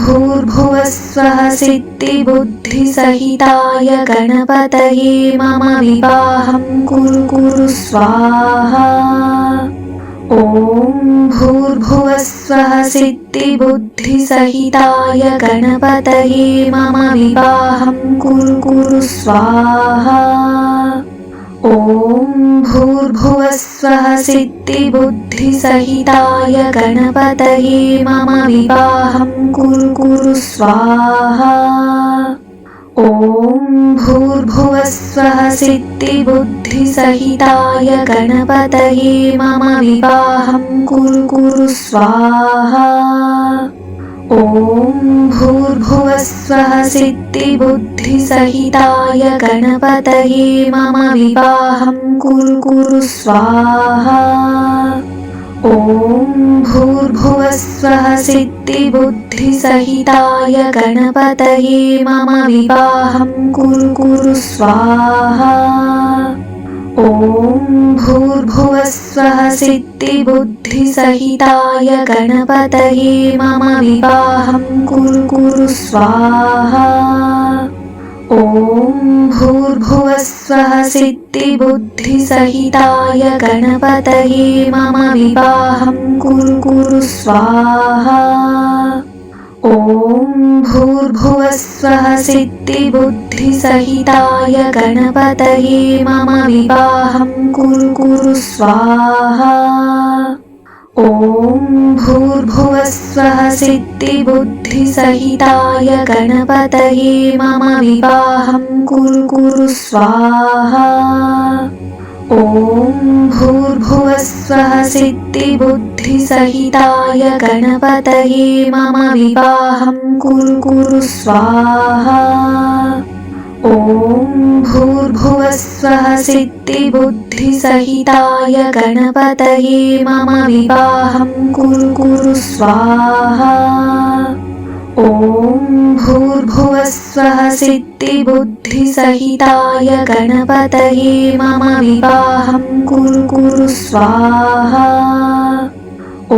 भूर्भुवस्वः सिद्धिबुद्धिसहिताय गणपतये मम विवाहं कुरु स्वाहा। ॐ भूर्भुवस्वः सिद्धिबुद्धिसहिताय गणपतये मम विवाहं कुरु स्वाहा। ॐ भूर्भुवस्वः सिद्धिबुद्धिसहिताय गणपतये मम विवाहं कुरु स्वाहा। ॐ भूर्भुवस्वः सिद्धिबुद्धिसहिताय गणपतये मम विवाहं कुरु स्वाहा। ॐ भूर्भुवस्वः सिद्धिबुद्धिसहिताय गणपतये मम विवाहं कुरु स्वाहा। ॐ भूर्भुवस्वः सिद्धिबुद्धिसहिताय गणपतये मम विवाहं कुरु स्वाहा। ॐ भूर्भुवस्वः सिद्धिबुद्धिसहिताय गणपतये मम विवाहं कुरु स्वाहा। ॐ भूर्भुवस्वः सिद्धिबुद्धिसहिताय गणपतये मम विवाहं कुरु स्वाहा। ॐ भूर्भुवस्वः सिद्धिबुद्धिसहिताय गणपतये मम विवाहं कुरु स्वाहा। ॐ भूर्भुवस्वः सिद्धिबुद्धिसहिताय गणपतये मम विवाहं कुरु स्वाहा। ॐ भूर्भुवस्वः सिद्धिबुद्धिसहिताय गणपतये मम विवाहं कुरु स्वाहा। ॐ भूर्भुवस्वः सिद्धिबुद्धिसहिताय गणपतये मम विवाहं कुरु स्वाहा। ॐ भूर्भुवस्वः सिद्धिबुद्धिसहिताय गणपतये मम विवाहं कुरु स्वाहा। ॐ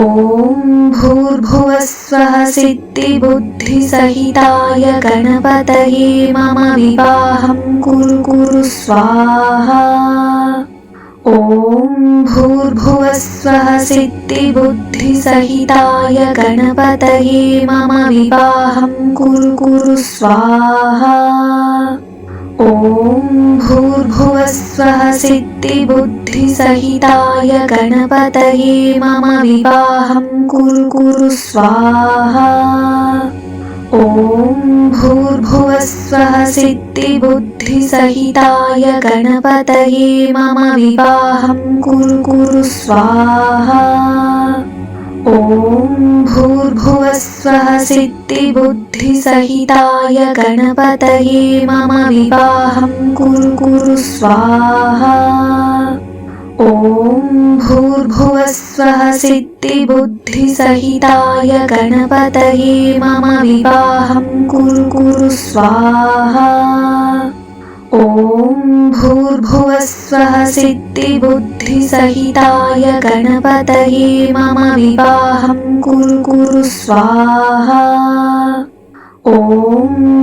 भूर्भुवस्वः सिद्धिबुद्धिसहिताय गणपतये मम विवाहं कुरु स्वाहा। ॐ भूर्भुवस्वः सिद्धिबुद्धिसहिताय गणपतये मम विवाहं कुरु स्वाहा। ॐ भूर्भुवस्वः सिद्धिबुद्धिसहिताय गणपतये मम विवाहं कुरु स्वाहा। ॐ भूर्भुवस्वः सिद्धिबुद्धिसहिताय गणपतये मम विवाहं कुरु स्वाहा। ॐ भूर्भुवस्वः सिद्धिबुद्धिसहिताय गणपतये मम विवाहं कुरु स्वाहा। ॐ भूर्भुवस्वः सिद्धिबुद्धिसहिताय गणपतये मम विवाहं कुरु स्वाहा। ॐ भूर्भुवस्वः सिद्धिबुद्धिसहिताय गणपतये मम विवाहं कुरु स्वाहा। ॐ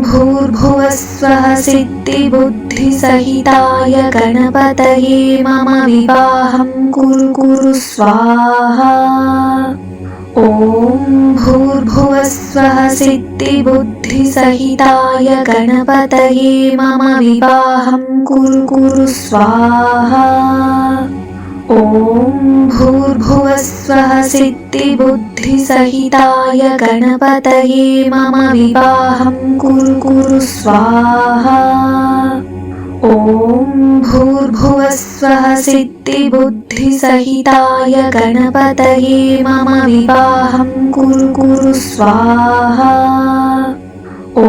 भूर्भुवस्वः सिद्धिबुद्धिसहिताय गणपतये मम विवाहं कुरु स्वाहा। ॐ भूर्भुवस्वः सिद्धिबुद्धिसहिताय गणपतये मम विवाहं कुरु स्वाहा। ॐ भूर्भुवस्वः सिद्धिबुद्धिसहिताय गणपतये मम विवाहं कुरु स्वाहा। ॐ भूर्भुवस्वः सिद्धिबुद्धिसहिताय गणपतये मम विवाहं कुरु स्वाहा। ॐ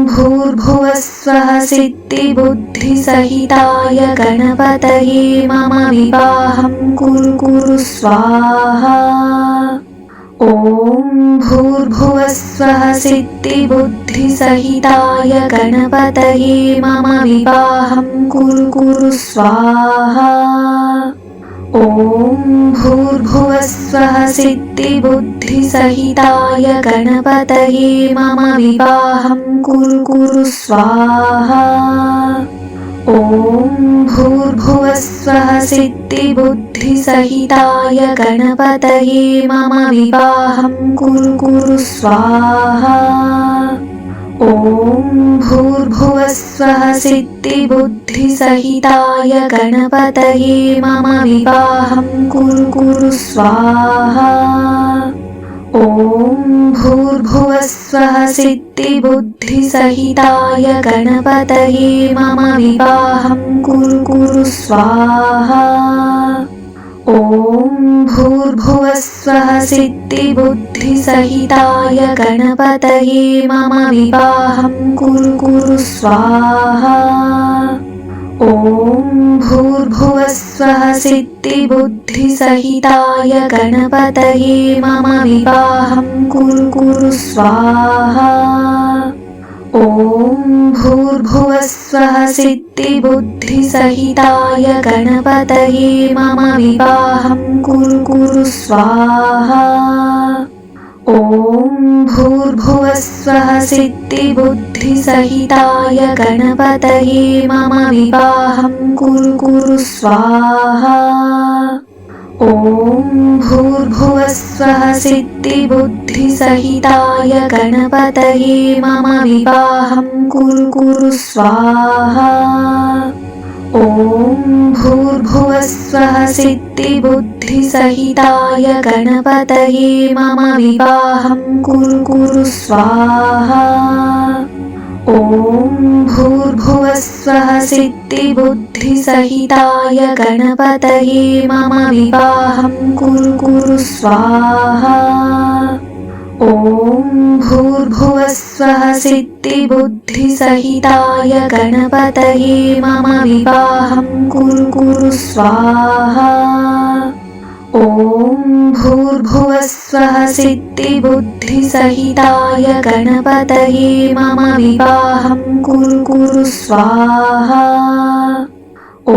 भूर्भुवस्वः सिद्धिबुद्धिसहिताय गणपतये मम विवाहं कुरु स्वाहा। ॐ भूर्भुवस्वः सिद्धिबुद्धिसहिताय गणपतये मम विवाहं कुरु स्वाहा। ॐ ॐ भूर्भुवस्वः सिद्धिबुद्धिसहिताय गणपतये मम विवाहं कुरु स्वाहा। ॐ भूर्भुवस्वः सिद्धिबुद्धिसहिताय गणपतये मम विवाहं कुरु स्वाहा। ॐ भूर्भुवस्वः सिद्धिबुद्धिसहिताय गणपतये मम विवाहं कुरु स्वाहा। ॐ भूर्भुवस्वः सिद्धिबुद्धिसहिताय गणपतये मम विवाहं कुरु स्वाहा। ॐ भूर्भुवस्वः सिद्धिबुद्धिसहिताय गणपतये मम विवाहं कुरु स्वाहा। ॐ भूर्भुवस्वः सिद्धिबुद्धिसहिताय गणपतये मम विवाहं कुरु स्वाहा। ॐ भूर्भुवस्वः सिद्धिबुद्धिसहिताय गणपतये मम विवाहं कुरु स्वाहा। ॐ भूर्भुवस्वः सिद्धिबुद्धिसहिताय गणपतये मम विवाहं कुरु स्वाहा। ॐ भूर्भुवस्वः सिद्धिबुद्धिसहिताय गणपतये मम विवाहं कुरु स्वाहा। ॐ भूर्भुवस्वः सिद्धिबुद्धिसहिताय गणपतये मम विवाहं कुरु स्वाहा। ॐ भूर्भुवस्वः सिद्धिबुद्धिसहिताय गणपतये मम विवाहं कुरु स्वाहा। ॐ भूर्भुवस्वः सिद्धिबुद्धिसहिताय गणपतये मम विवाहं कुरु स्वाहा। ॐ भूर्भुवस्वः सिद्धिबुद्धिसहिताय गणपतये मम विवाहं कुरु स्वाहा। ॐ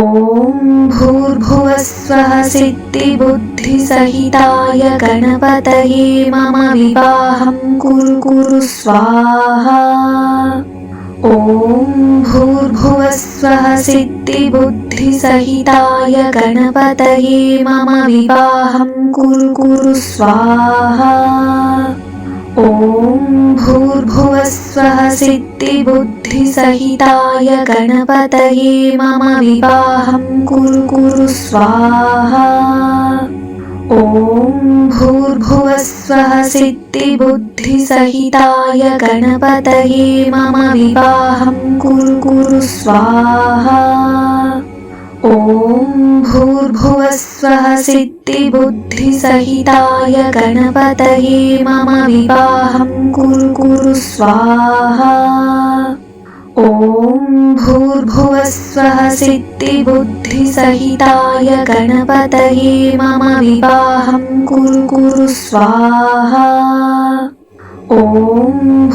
भूर्भुवस्वः सिद्धिबुद्धिसहिताय गणपतये मम विवाहं कुरु स्वाहा। ॐ भूर्भुवस्वः सिद्धिबुद्धिसहिताय गणपतये मम विवाहं कुरु स्वाहा। ॐ भूर्भुवस्वः सिद्धिबुद्धिसहिताय गणपतये मम विवाहं कुरु स्वाहा। ॐ भूर्भुवस्वः सिद्धिबुद्धिसहिताय गणपतये मम विवाहं कुरु स्वाहा। ॐ भूर्भुवस्वः सिद्धिबुद्धिसहिताय गणपतये मम विवाहं कुरु स्वाहा। ॐ भूर्भुवस्वः सिद्धिबुद्धिसहिताय गणपतये मम विवाहं कुरु स्वाहा। ॐ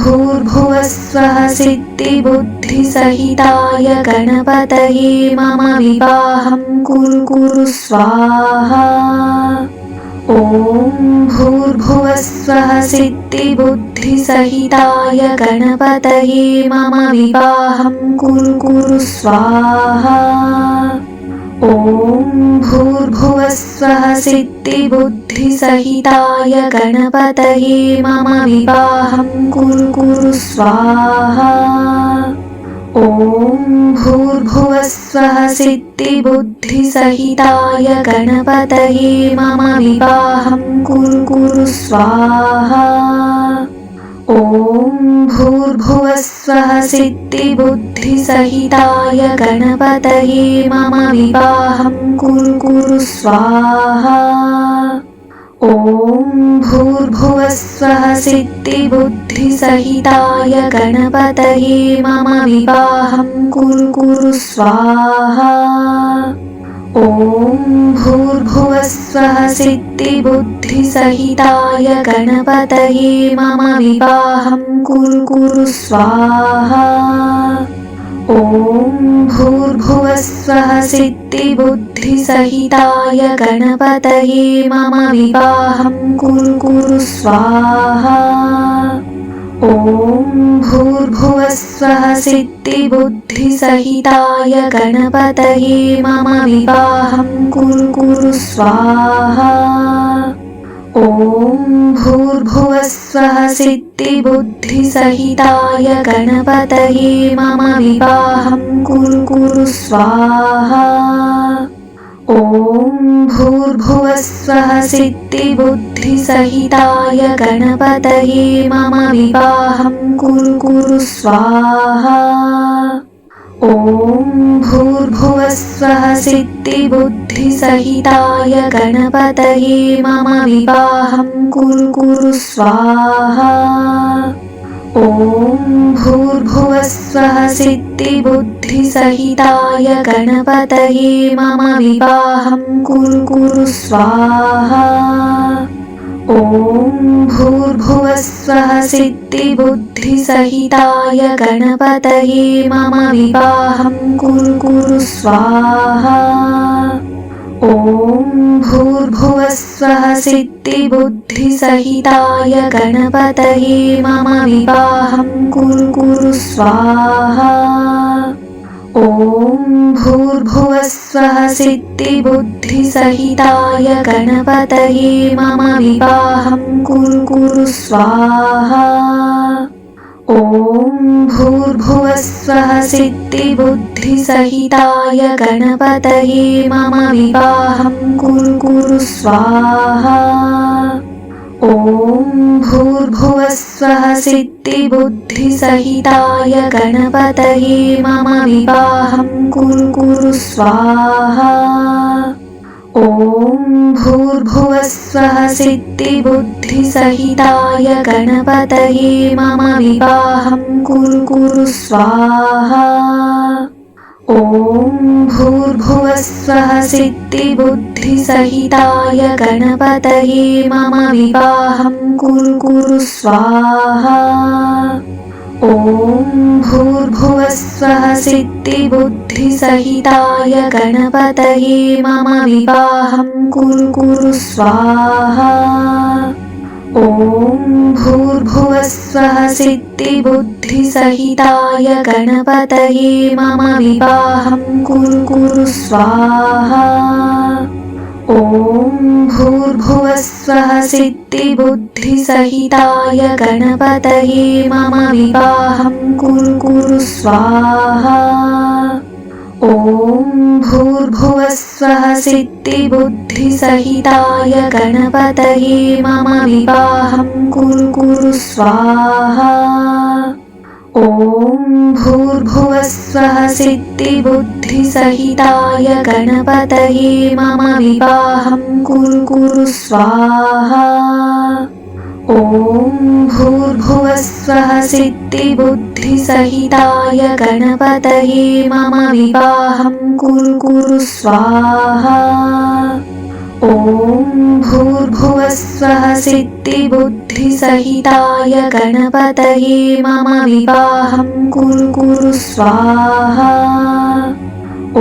भूर्भुवस्वः सिद्धिबुद्धिसहिताय गणपतये मम विवाहं कुरु स्वाहा। ॐ भूर्भुवस्वः सिद्धिबुद्धिसहिताय गणपतये मम विवाहं कुरु स्वाहा। ॐ भूर्भुवस्वः सिद्धिबुद्धिसहिताय गणपतये मम विवाहं कुरु स्वाहा। ॐ भूर्भुवस्वः सिद्धिबुद्धिसहिताय गणपतये मम विवाहं कुरु स्वाहा। ॐ भूर्भुवस्वः सिद्धिबुद्धिसहिताय गणपतये मम विवाहं कुरु स्वाहा। ॐ भूर्भुवस्वः सिद्धिबुद्धिसहिताय गणपतये मम विवाहं कुरु स्वाहा। ॐ भूर्भुवस्वः सिद्धिबुद्धिसहिताय गणपतये मम विवाहं कुरु स्वाहा। ॐ भूर्भुवस्वः सिद्धिबुद्धिसहिताय गणपतये मम विवाहं कुरु स्वाहा। ॐ भूर्भुवस्वः सिद्धिबुद्धिसहिताय गणपतये मम विवाहं कुरु स्वाहा। ॐ भूर्भुवस्वः सिद्धिबुद्धिसहिताय गणपतये मम विवाहं कुरु स्वाहा। ॐ भूर्भुवस्वः सिद्धिबुद्धिसहिताय गणपतये मम विवाहं कुरु स्वाहा। ॐ भूर्भुवस्वः सिद्धिबुद्धिसहिताय गणपतये मम विवाहं कुरु स्वाहा। ॐ भूर्भुवस्वः सिद्धिबुद्धिसहिताय गणपतये मम विवाहं कुरु स्वाहा। ॐ भूर्भुवस्वः सिद्धिबुद्धिसहिताय गणपतये मम विवाहं कुरु स्वाहा। ॐ भूर्भुवस्वः सिद्धिबुद्धिसहिताय गणपतये मम विवाहं कुरु स्वाहा। ॐ भूर्भुवस्वः सिद्धिबुद्धिसहिताय गणपतये मम विवाहं कुरु स्वाहा। ॐ भूर्भुवस्वः सिद्धिबुद्धिसहिताय गणपतये मम विवाहं कुरु स्वाहा। ॐ भूर्भुवस्वः सिद्धिबुद्धिसहिताय गणपतये मम विवाहं कुरु स्वाहा। ॐ भूर्भुवस्वः सिद्धिबुद्धिसहिताय गणपतये मम विवाहं कुरु स्वाहा। ॐ भूर्भुवस्वः सिद्धिबुद्धिसहिताय गणपतये मम विवाहं कुरु स्वाहा। ॐ भूर्भुवस्वः सिद्धिबुद्धिसहिताय गणपतये मम विवाहं कुरु स्वाहा। ॐ भूर्भुवस्वः सिद्धिबुद्धिसहिताय गणपतये मम विवाहं कुरु स्वाहा। ॐ भूर्भुवस्वः सिद्धिबुद्धिसहिताय गणपतये मम विवाहं कुरु स्वाहा। ॐ भूर्भुवस्वः सिद्धिबुद्धिसहिताय गणपतये मम विवाहं कुरु स्वाहा। ॐ भूर्भुवस्वः सिद्धिबुद्धिसहिताय गणपतये मम विवाहं कुरु स्वाहा। ॐ भूर्भुवस्वः सिद्धिबुद्धिसहिताय गणपतये मम विवाहं कुरु स्वाहा। ॐ भूर्भुवस्वः सिद्धिबुद्धिसहिताय गणपतये मम विवाहं कुरु स्वाहा। ॐ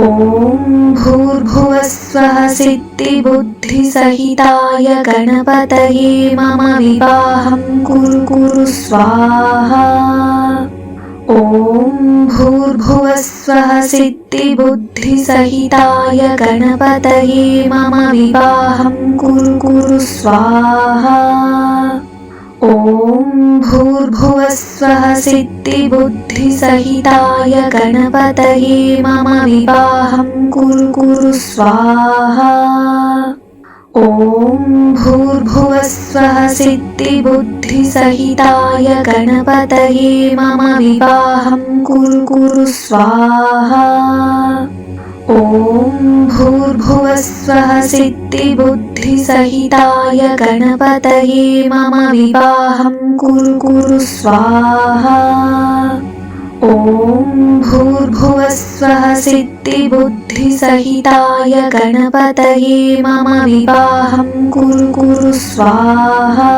भूर्भुवस्वः सिद्धिबुद्धिसहिताय गणपतये मम विवाहं कुरु स्वाहा। ॐ भूर्भुवस्वः सिद्धिबुद्धिसहिताय गणपतये मम विवाहं कुरु स्वाहा। ॐ भूर्भुवस्वः सिद्धिबुद्धिसहिताय गणपतये मम विवाहं कुरु स्वाहा। ॐ भूर्भुवस्वः सिद्धिबुद्धिसहिताय गणपतये मम विवाहं कुरु स्वाहा। ॐ भूर्भुवस्वः सिद्धिबुद्धिसहिताय गणपतये मम विवाहं कुरु स्वाहा। ॐ भूर्भुवस्वः सिद्धिबुद्धिसहिताय गणपतये मम विवाहं कुरु स्वाहा।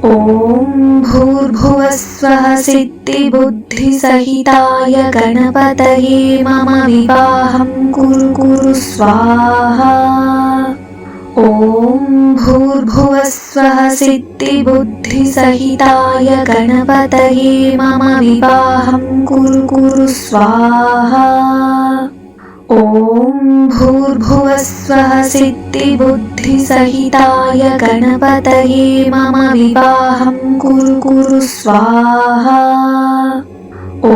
ॐ भूर्भुवस्वः सिद्धिबुद्धिसहिताय गणपतये मम विवाहं कुरु स्वाहा। ॐ भूर्भुवस्वः सिद्धिबुद्धिसहिताय गणपतये मम विवाहं कुरु स्वाहा। ॐ भूर्भुवस्वः सिद्धिबुद्धिसहिताय गणपतये मम विवाहं कुरु स्वाहा। ॐ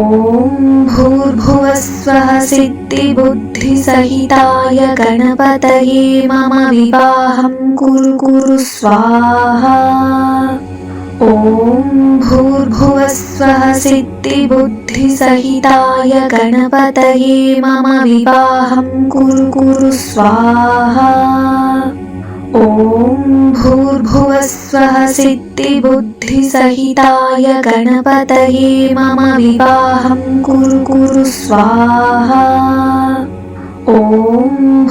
भूर्भुवस्वः सिद्धिबुद्धिसहिताय गणपतये मम विवाहं कुरु स्वाहा। ॐ भूर्भुवस्वः सिद्धिबुद्धिसहिताय गणपतये मम विवाहं कुरु स्वाहा। ॐ भूर्भुवस्वः सिद्धिबुद्धिसहिताय गणपतये मम विवाहं कुरु स्वाहा। ॐ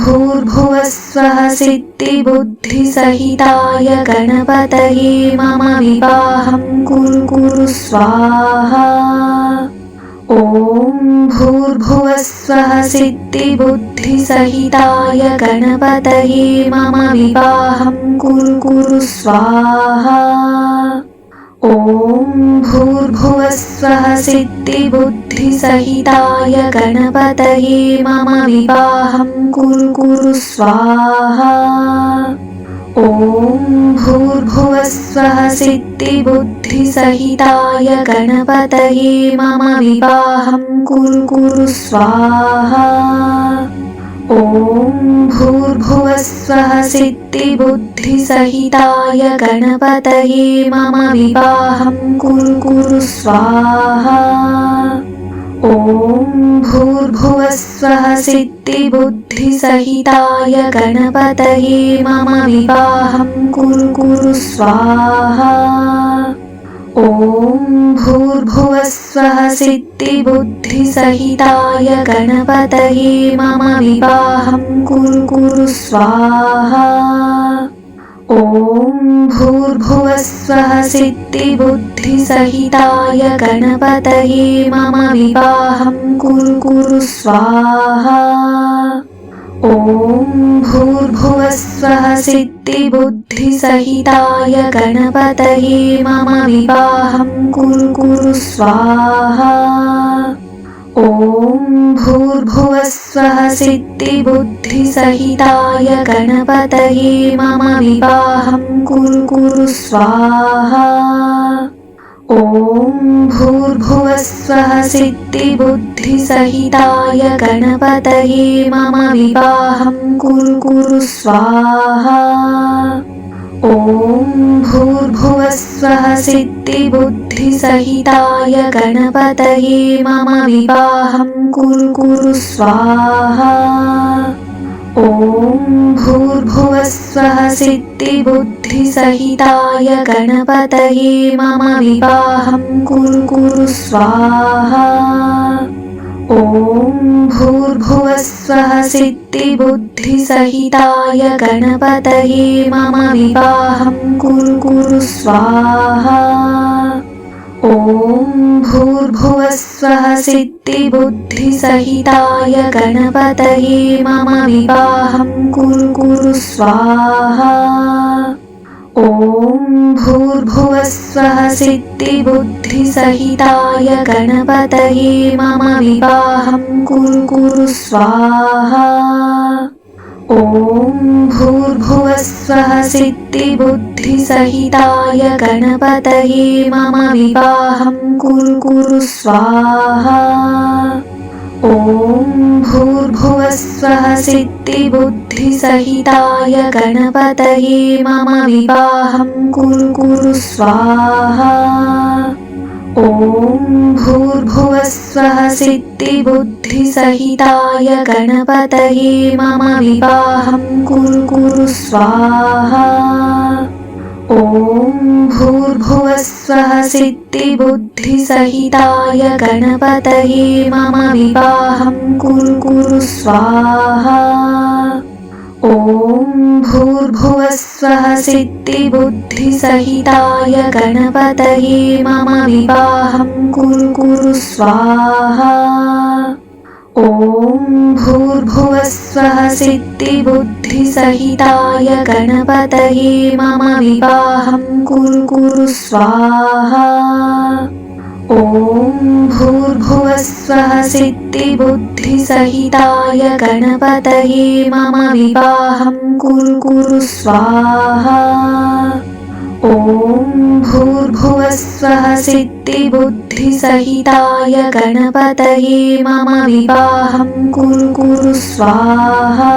भूर्भुवस्वः सिद्धिबुद्धिसहिताय गणपतये मम विवाहं कुरु स्वाहा। ॐ भूर्भुवस्वः सिद्धिबुद्धिसहिताय गणपतये मम विवाहं कुरु स्वाहा। ॐ भूर्भुवस्वः सिद्धिबुद्धिसहिताय गणपतये मम विवाहं कुरु स्वाहा। ॐ भूर्भुवस्वः सिद्धिबुद्धिसहिताय गणपतये मम विवाहं कुरु स्वाहा। ॐ भूर्भुवस्वः सिद्धिबुद्धिसहिताय गणपतये मम विवाहं कुरु स्वाहा। ॐ भूर्भुवस्वः सिद्धिबुद्धिसहिताय गणपतये मम विवाहं कुरु स्वाहा। ॐ भूर्भुवस्वः सिद्धिबुद्धिसहिताय गणपतये मम विवाहं कुरु स्वाहा। ॐ भूर्भुवस्वः सिद्धिबुद्धिसहिताय गणपतये मम विवाहं कुरु स्वाहा। ॐ भूर्भुवस्वः सिद्धिबुद्धिसहिताय गणपतये मम विवाहं कुरु स्वाहा। ॐ भूर्भुवस्वः सिद्धिबुद्धिसहिताय गणपतये मम विवाहं कुरु स्वाहा। ॐ भूर्भुवस्वः सिद्धिबुद्धिसहिताय गणपतये मम विवाहं कुरु स्वाहा। ॐ भूर्भुवस्वः सिद्धिबुद्धिसहिताय गणपतये मम विवाहं कुरु स्वाहा। ॐ भूर्भुवस्वः सिद्धिबुद्धिसहिताय गणपतये मम विवाहं कुरु स्वाहा। ॐ भूर्भुवस्वः सिद्धिबुद्धिसहिताय गणपतये मम विवाहं कुरु स्वाहा। ॐ भूर्भुवस्वः सिद्धिबुद्धिसहिताय गणपतये मम विवाहं कुरु स्वाहा। ॐ भूर्भुवस्वः सिद्धिबुद्धिसहिताय गणपतये मम विवाहं कुरु स्वाहा। ॐ भूर्भुवस्वः सिद्धिबुद्धिसहिताय गणपतये मम विवाहं कुरु स्वाहा। ॐ भूर्भुवस्वः सिद्धिबुद्धिसहिताय गणपतये मम विवाहं कुरु स्वाहा। ॐ भूर्भुवस्वः सिद्धिबुद्धिसहिताय गणपतये मम विवाहं कुरु स्वाहा। ॐ भूर्भुवस्वः सिद्धिबुद्धिसहिताय गणपतये मम विवाहं कुरु स्वाहा। ॐ ॐ भूर्भुवस्वः सिद्धिबुद्धिसहिताय गणपतये मम विवाहं कुरु स्वाहा। ॐ भूर्भुवस्वः सिद्धिबुद्धिसहिताय गणपतये मम विवाहं कुरु स्वाहा। ॐ भूर्भुवस्वः सिद्धिबुद्धिसहिताय गणपतये मम विवाहं कुरु स्वाहा। ॐ भूर्भुवस्वः सिद्धिबुद्धिसहिताय गणपतये मम विवाहं कुरु स्वाहा।